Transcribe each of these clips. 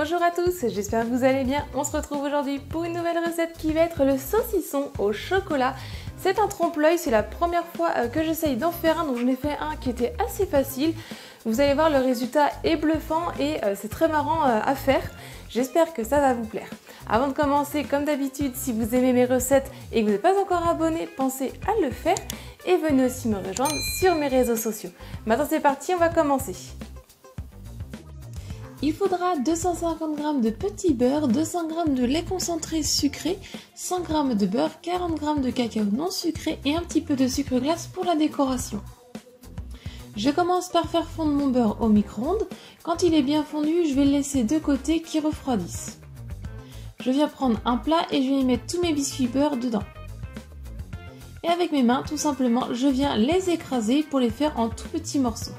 Bonjour à tous, j'espère que vous allez bien. On se retrouve aujourd'hui pour une nouvelle recette qui va être le saucisson au chocolat. C'est un trompe-l'œil, c'est la première fois que j'essaye d'en faire un, donc j'en ai fait un qui était assez facile. Vous allez voir, le résultat est bluffant et c'est très marrant à faire. J'espère que ça va vous plaire. Avant de commencer, comme d'habitude, si vous aimez mes recettes et que vous n'êtes pas encore abonné, pensez à le faire et venez aussi me rejoindre sur mes réseaux sociaux. Maintenant c'est parti, on va commencer. Il faudra 250 g de petit beurre, 200 g de lait concentré sucré, 100 g de beurre, 40 g de cacao non sucré et un petit peu de sucre glace pour la décoration. Je commence par faire fondre mon beurre au micro-ondes. Quand il est bien fondu, je vais le laisser de côté qui refroidisse. Je viens prendre un plat et je vais y mettre tous mes biscuits beurre dedans. Et avec mes mains, tout simplement, je viens les écraser pour les faire en tout petits morceaux.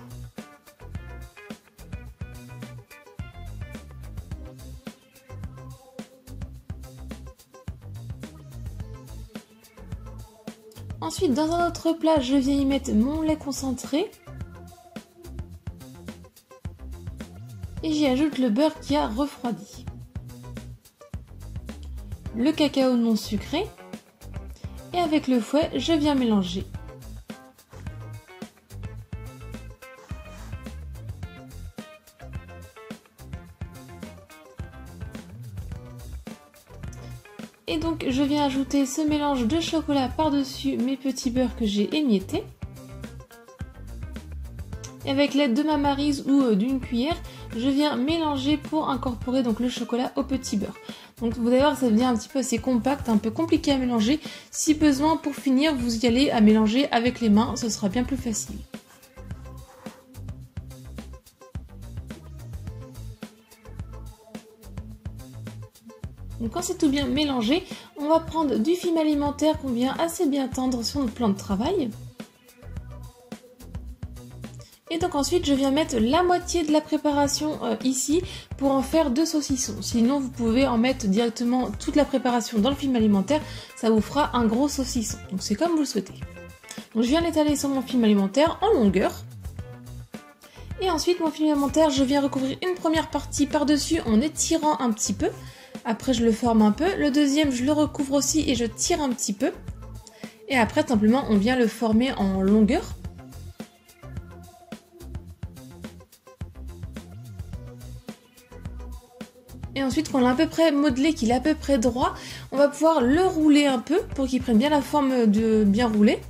Ensuite, dans un autre plat, je viens y mettre mon lait concentré. Et j'y ajoute le beurre qui a refroidi. Le cacao non sucré. Et avec le fouet, je viens mélanger. Et donc je viens ajouter ce mélange de chocolat par-dessus mes petits beurres que j'ai émiettés. Et avec l'aide de ma maryse ou d'une cuillère, je viens mélanger pour incorporer donc le chocolat au petit beurre. Donc vous allez voir que ça devient un petit peu assez compact, un peu compliqué à mélanger. Si besoin, pour finir, vous y allez à mélanger avec les mains, ce sera bien plus facile. Donc quand c'est tout bien mélangé, on va prendre du film alimentaire qu'on vient assez bien tendre sur notre plan de travail. Et donc ensuite je viens mettre la moitié de la préparation ici pour en faire 2 saucissons. Sinon vous pouvez en mettre directement toute la préparation dans le film alimentaire, ça vous fera un gros saucisson. Donc c'est comme vous le souhaitez. Donc je viens l'étaler sur mon film alimentaire en longueur. Et ensuite mon film alimentaire, je viens recouvrir une première partie par-dessus en étirant un petit peu. Après je le forme un peu. Le deuxième je le recouvre aussi et je tire un petit peu. Et après simplement on vient le former en longueur. Et ensuite, quand on l'a à peu près modelé, qu'il est à peu près droit, on va pouvoir le rouler un peu pour qu'il prenne bien la forme de bien roulé.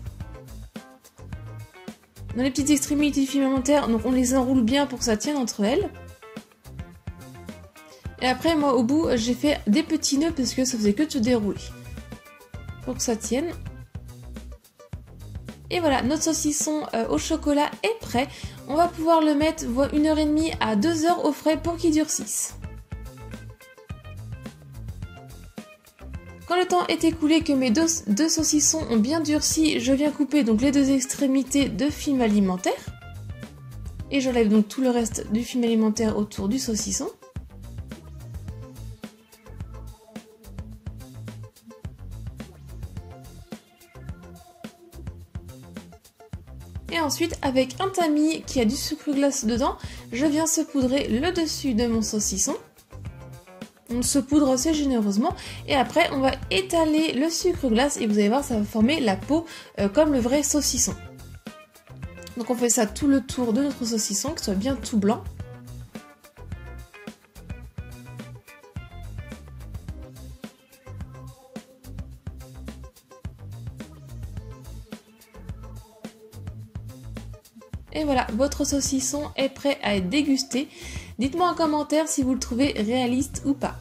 Dans les petites extrémités du film alimentaire, donc on les enroule bien pour que ça tienne entre elles. Et après, moi, au bout, j'ai fait des petits nœuds parce que ça faisait que de se dérouler. Pour que ça tienne. Et voilà, notre saucisson au chocolat est prêt. On va pouvoir le mettre 1h30 à 2 heures au frais pour qu'il durcisse. Quand le temps est écoulé, que mes deux saucissons ont bien durci, je viens couper donc les 2 extrémités de film alimentaire. Et j'enlève donc tout le reste du film alimentaire autour du saucisson. Et ensuite, avec un tamis qui a du sucre glace dedans, je viens saupoudrer le dessus de mon saucisson. On saupoudre assez généreusement et après on va étaler le sucre glace et vous allez voir, ça va former la peau comme le vrai saucisson. Donc on fait ça tout le tour de notre saucisson, que ce soit bien tout blanc. Et voilà, votre saucisson est prêt à être dégusté. Dites-moi en commentaire si vous le trouvez réaliste ou pas.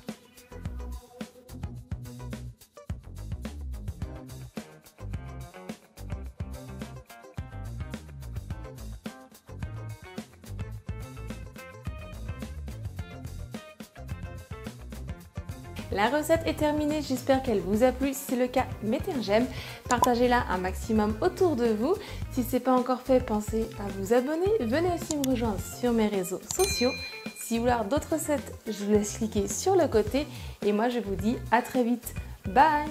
La recette est terminée, j'espère qu'elle vous a plu. Si c'est le cas, mettez un j'aime, partagez-la un maximum autour de vous. Si ce n'est pas encore fait, pensez à vous abonner. Venez aussi me rejoindre sur mes réseaux sociaux. Si vous voulez avoir d'autres recettes, je vous laisse cliquer sur le côté. Et moi, je vous dis à très vite. Bye!